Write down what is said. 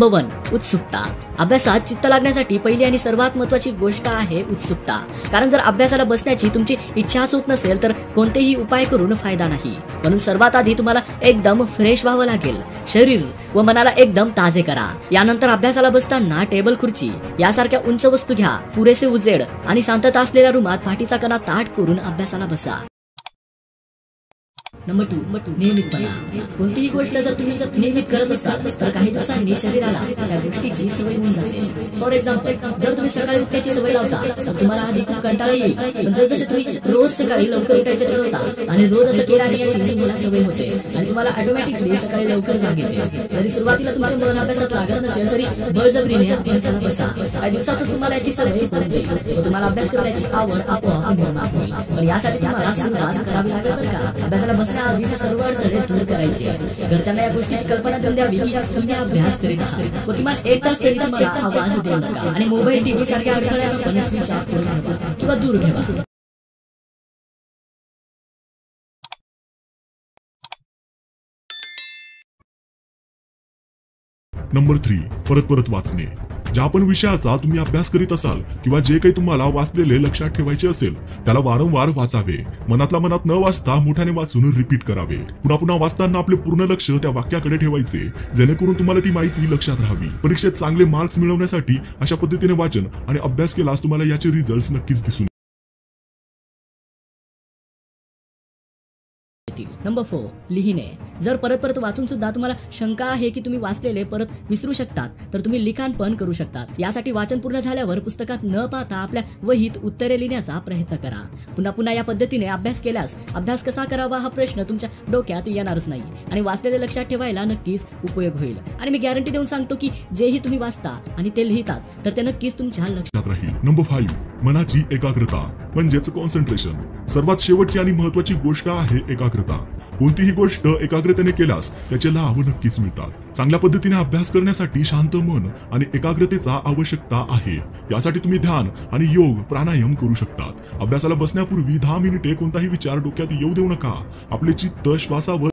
Number 1 उत्सुकता। अभ्यासात चित्त लागण्यासाठी पहिली आणि सर्वात महत्त्वाची गोष्ट आहे उत्सुकता। कारण जर अभ्यासाला बसण्याची तुमची इच्छाच होत नसेल तर कोणतेही उपाय करून फायदा नाही। म्हणून सर्वात आधी तुम्हाला एकदम फ्रेश व्हावं लागेल। शरीर व मनाला एकदम ताजे करा। यानंतर अभ्यासाला बसताना टेबल खुर्ची यासारख्या उंच वस्तू घ्या। पुरेसे उजेड आणि शांतता असलेल्या रूमात पाठीचा कणा ताठ करून अभ्यासाला बसा। नंबर 2 नियमितपणा। कोणतीही गोष्ट जर तुम्ही नियमित करत असाल तर काही दिवसांनी शरीराला त्या गोष्टीची सवय होऊन जाते। फॉर एक्झाम्पल, जर तुम्ही सकाळी उठण्याची सवय लावता तर तुम्हाला आधी खूप कंटाळा येईल, पण जसजसे तुम्ही रोज सकाळी लवकर उठायचे ठरवता आणि रोज असं केल्याने याची तुम्हाला सवय होते आणि तुम्हाला ऑटोमॅटिकली सकाळी लवकर जाग येते। जरी सुरुवातीला तुमचे मन अभ्यासात लागत नसेल तरी बळजबरीने अभ्यासाला बसा। काही दिवसातच तुम्हाला याची सवय होऊन जाईल व तुम्हाला अभ्यास करण्याची आवड आपोआप निर्माण होईल। पण यासाठी तुम्हाला सुरुवात करावी लागेल बरं का। अभ्यासाला बसण्याआधी सर्व अडथळे दूर करायचे। घरच्यांना या गोष्टीची कल्पना देऊन द्यावी की तुम्ही अभ्यास करीत आहात व किमान 1 तास तरी तुम्हाला आवाज देऊ नका आणि मोबाईल टीव्ही सारख्या अडथळ्यांना पण स्विच ऑफ करू नका किंवा दूर ठेवा। नंबर 3 परत परत वाचणे। ज्या पण विषयाचा तुम्ही अभ्यास करीत असाल किंवा जे काही तुम्हाला वाचलेले लक्षात ठेवायचे असेल त्याला वारंवार वाचावे। मनातल्या मनात न वाचता मोठ्याने वाचून रिपीट करावे। पुन्हा पुन्हा वाचताना आपले पूर्ण लक्ष त्या वाक्याकडे ठेवायचे जेणेकरून तुम्हाला ती माहिती लक्षात राहावी। परीक्षेत चांगले मार्क्स मिळवण्यासाठी अशा पद्धतीने वाचन आणि अभ्यास केल्यास तुम्हाला याचे रिझल्ट्स नक्कीच दिसून। नंबर 4 लिहिणे। जर परत परत वाचून सुद्धा तुम्हाला शंका आहे की तुम्ही वाचलेले परत विसरू शकतात तर तुम्ही लिखाण पण करू शकतात। यासाठी वाचन पूर्ण झाल्यावर पुस्तकात न पाहता आपल्या वहीत उत्तरे लिहिण्याचा प्रयत्न करा। पुन्हा पुन्हा या पद्धतीने अभ्यास केल्यास अभ्यास कसा करावा हा प्रश्न तुमच्या डोक्यात येणारच नाही आणि वाचलेले लक्षात ठेवायला नक्कीच उपयोग होईल। आणि मी गॅरंटी देऊन सांगतो की जेही तुम्ही वाचता आणि ते लिहितात तर ते नक्कीच तुमच्या लक्षात राहील। नंबर 5 मनाची एकाग्रता म्हणजेच कॉन्सन्ट्रेशन। सर्वात शेवटची आणि महत्त्वाची गोष्ट आहे एकाग्रता। कोणतीही गोष्ट एकाग्रतेने केल्यास त्याचे लाभ नक्कीच मिळतात। चांगल्या पद्धतीने अभ्यास करण्यासाठी शांत मन आणि एकाग्रतेचा आवश्यकता आहे। यासाठी तुम्ही ध्यान आणि योग प्राणायाम करू शकतात। अभ्यासाला बसण्यापूर्वी 10 मिनिटे कोणताही विचार डोक्यात येऊ देऊ नका। आपले चित्त श्वासावर